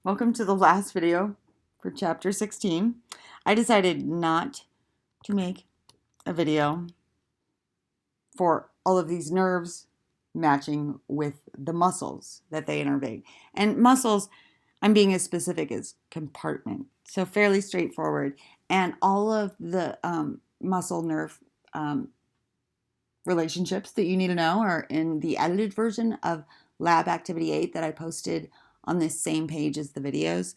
Welcome to the last video for chapter 16. I decided not to make a video for all of these nerves matching with the muscles that they innervate. And muscles, I'm being as specific as compartment, so fairly straightforward. And all of the muscle nerve relationships that you need to know are in the edited version of Lab Activity 8 that I posted on this same page as the videos.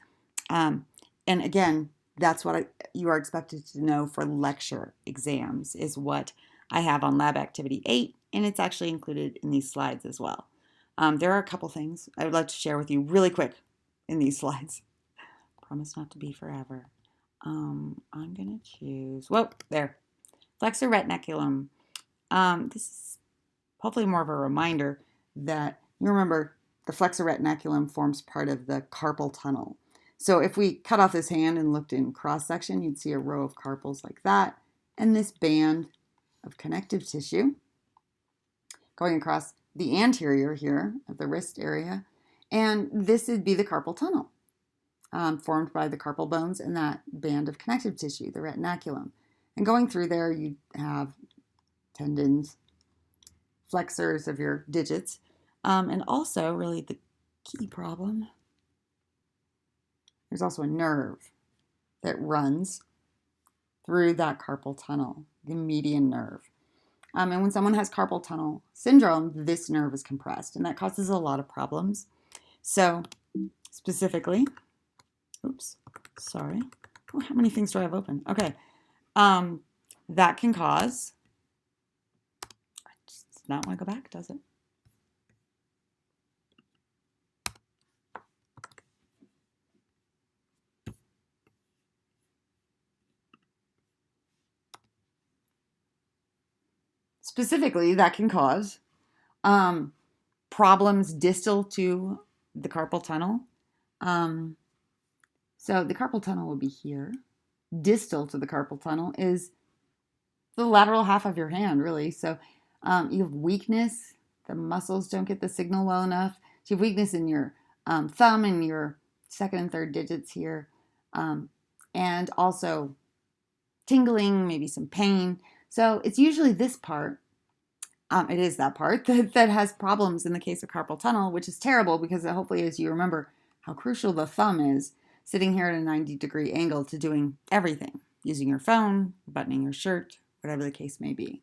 Um, and again, that's what you are expected to know for lecture exams is what I have on Lab Activity 8, and it's actually included in these slides as well. There are a couple things I would like to share with you really quick in these slides. Promise not to be forever. I'm going to choose, whoa, there, flexor retinaculum. This is hopefully more of a reminder that you remember the flexor retinaculum forms part of the carpal tunnel. So if we cut off this hand and looked in cross section, you'd see a row of carpals like that, and this band of connective tissue going across the anterior here of the wrist area, and this would be the carpal tunnel, formed by the carpal bones and that band of connective tissue, the retinaculum. And going through there, you have tendons, flexors of your digits, and also really the key problem, there's also a nerve that runs through that carpal tunnel, the median nerve. And when someone has carpal tunnel syndrome, this nerve is compressed, and that causes a lot of problems. So specifically, oops, sorry. Oh, how many things do I have open? Okay. That can cause, it's not want to go back, does it? Specifically, that can cause problems distal to the carpal tunnel. So the carpal tunnel will be here. Distal to the carpal tunnel is the lateral half of your hand, really. So you have weakness. The muscles don't get the signal well enough. So you have weakness in your thumb and your second and third digits here. And also tingling, maybe some pain. So it's usually this part. It is that part that has problems in the case of carpal tunnel, which is terrible because hopefully, as you remember, how crucial the thumb is, sitting here at a 90-degree angle to doing everything, using your phone, buttoning your shirt, whatever the case may be.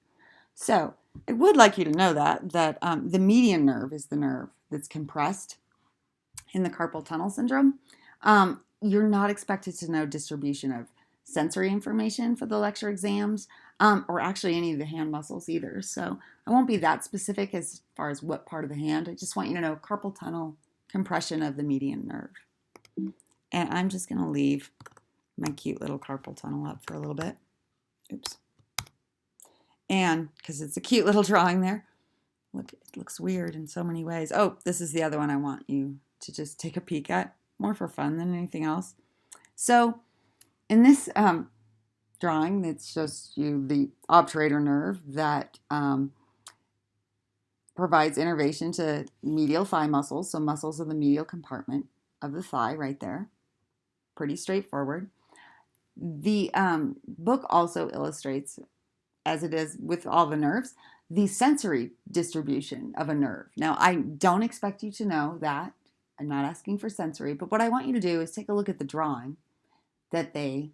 So I would like you to know that the median nerve is the nerve that's compressed in the carpal tunnel syndrome. You're not expected to know distribution of sensory information for the lecture exams, or actually any of the hand muscles either. So I won't be that specific as far as what part of the hand. I just want you to know carpal tunnel compression of the median nerve. And I'm just going to leave my cute little carpal tunnel up for a little bit. Oops. And because it's a cute little drawing there. Look, it looks weird in so many ways. Oh, this is the other one I want you to just take a peek at, more for fun than anything else. So in this drawing, it shows you the obturator nerve that provides innervation to medial thigh muscles, so muscles of the medial compartment of the thigh right there. Pretty straightforward. The book also illustrates, as it is with all the nerves, the sensory distribution of a nerve. Now, I don't expect you to know that. I'm not asking for sensory, but what I want you to do is take a look at the drawing that they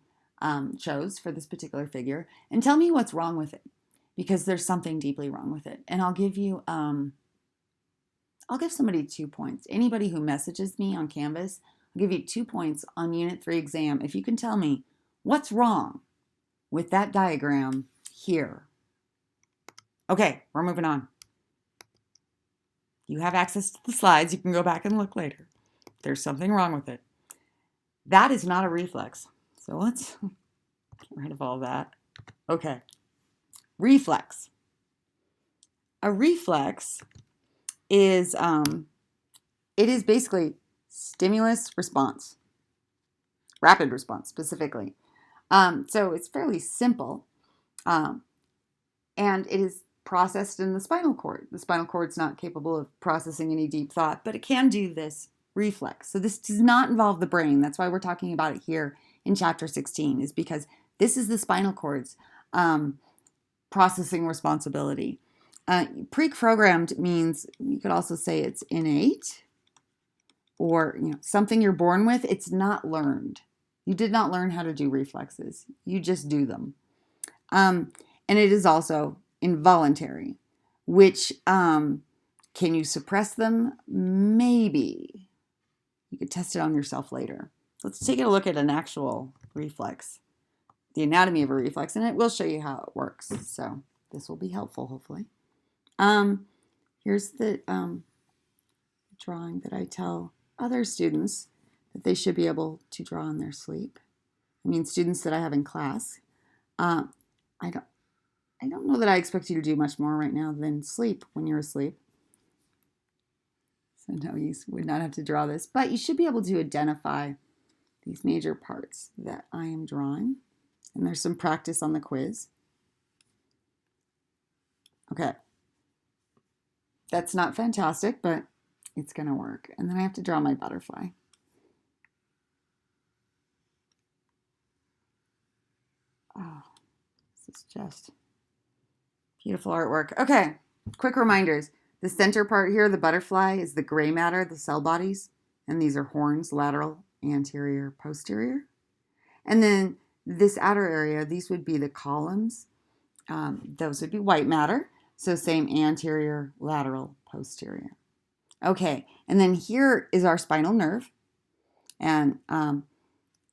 chose for this particular figure and tell me what's wrong with it, because there's something deeply wrong with it. And I'll give you, I'll give somebody 2 points. Anybody who messages me on Canvas, I'll give you 2 points on Unit 3 exam if you can tell me what's wrong with that diagram here. Okay, we're moving on. You have access to the slides. You can go back and look later. There's something wrong with it. That is not a reflex. So let's get rid of all that. Okay, reflex. A reflex is it is basically stimulus response, rapid response specifically. So it's fairly simple, and it is processed in the spinal cord. The spinal cord's not capable of processing any deep thought, but it can do this reflex. So this does not involve the brain. That's why we're talking about it here in chapter 16, is because this is the spinal cord's processing responsibility. Pre-programmed means you could also say it's innate, or something you're born with. It's not learned. You did not learn how to do reflexes. You just do them. And it is also involuntary, which can you suppress them? Maybe. You could test it on yourself later. Let's take a look at an actual reflex, the anatomy of a reflex, and it will show you how it works. So this will be helpful, hopefully. Here's the drawing that I tell other students that they should be able to draw in their sleep. I mean, students that I have in class. I don't know that I expect you to do much more right now than sleep when you're asleep. So no, you would not have to draw this, but you should be able to identify these major parts that I am drawing. And there's some practice on the quiz. Okay. That's not fantastic, but it's going to work. And then I have to draw my butterfly. Oh, this is just beautiful artwork. Okay, quick reminders. The center part here, the butterfly, is the gray matter, the cell bodies. And these are horns, lateral, anterior, posterior. And then this outer area, these would be the columns. Those would be white matter. So same anterior, lateral, posterior. Okay, and then here is our spinal nerve. And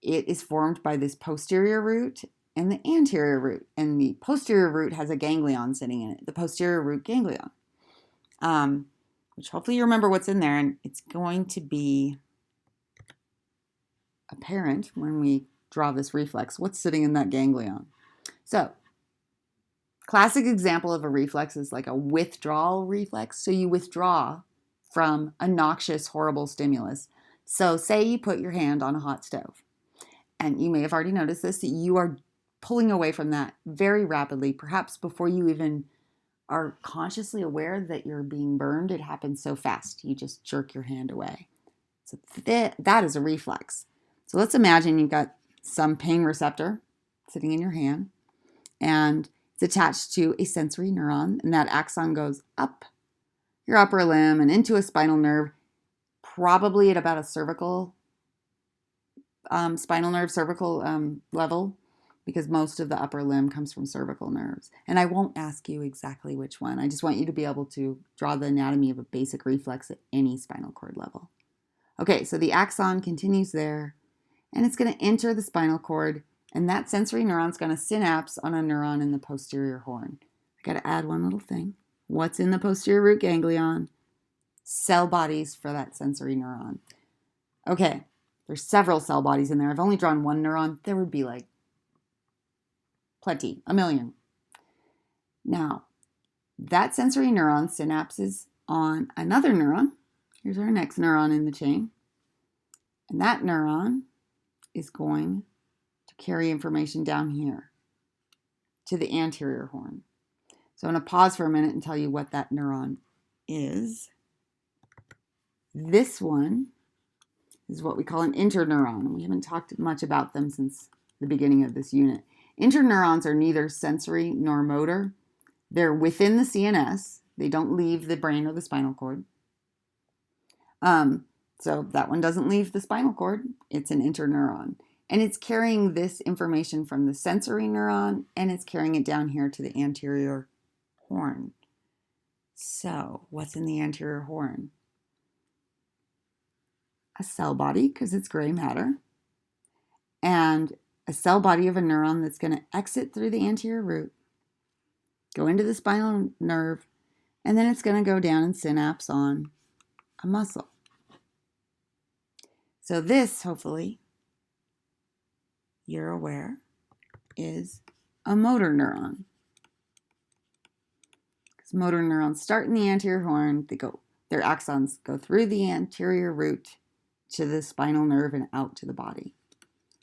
it is formed by this posterior root and the anterior root. And the posterior root has a ganglion sitting in it, the posterior root ganglion, which hopefully you remember what's in there. And it's going to be apparent when we draw this reflex, what's sitting in that ganglion. So classic example of a reflex is like a withdrawal reflex. So you withdraw from a noxious, horrible stimulus. So say you put your hand on a hot stove, and you may have already noticed this, that you are pulling away from that very rapidly, perhaps before you even are consciously aware that you're being burned. It happens so fast. You just jerk your hand away. So that is a reflex. So let's imagine you've got some pain receptor sitting in your hand, and it's attached to a sensory neuron, and that axon goes up your upper limb and into a spinal nerve, probably at about a cervical spinal nerve, cervical level, because most of the upper limb comes from cervical nerves. And I won't ask you exactly which one. I just want you to be able to draw the anatomy of a basic reflex at any spinal cord level. Okay, so the axon continues there, and it's going to enter the spinal cord, and that sensory neuron is going to synapse on a neuron in the posterior horn. I got to add one little thing. What's in the posterior root ganglion? Cell bodies for that sensory neuron. Okay, there's several cell bodies in there. I've only drawn one neuron. There would be like plenty, a million. Now, that sensory neuron synapses on another neuron. Here's our next neuron in the chain. And that neuron is going to carry information down here to the anterior horn. So I'm going to pause for a minute and tell you what that neuron is. This one is what we call an interneuron. We haven't talked much about them since the beginning of this unit. Interneurons are neither sensory nor motor. They're within the CNS. They don't leave the brain or the spinal cord. So that one doesn't leave the spinal cord. It's an interneuron. And it's carrying this information from the sensory neuron, and it's carrying it down here to the anterior horn. So what's in the anterior horn? A cell body, because it's gray matter, and a cell body of a neuron that's going to exit through the anterior root, go into the spinal nerve, and then it's going to go down and synapse on a muscle. So this, hopefully, you're aware, is a motor neuron. Because motor neurons start in the anterior horn, their axons go through the anterior root to the spinal nerve and out to the body.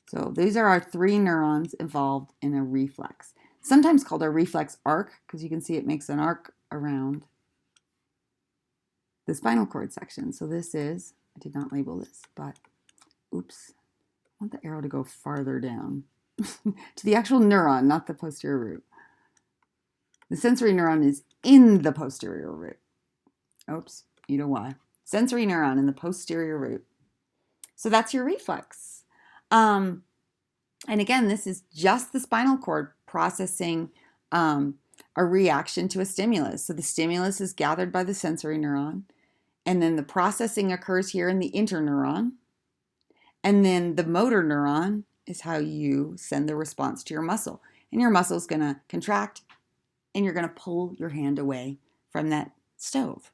So these are our three neurons involved in a reflex, sometimes called a reflex arc, because you can see it makes an arc around the spinal cord section. So this is I did not label this, but oops. I want the arrow to go farther down to the actual neuron, not the posterior root. The sensory neuron is in the posterior root. Oops, you know why. Sensory neuron in the posterior root. So that's your reflex. And again, this is just the spinal cord processing a reaction to a stimulus. So the stimulus is gathered by the sensory neuron, and then the processing occurs here in the interneuron. And then the motor neuron is how you send the response to your muscle. And your muscle is going to contract, and you're going to pull your hand away from that stove.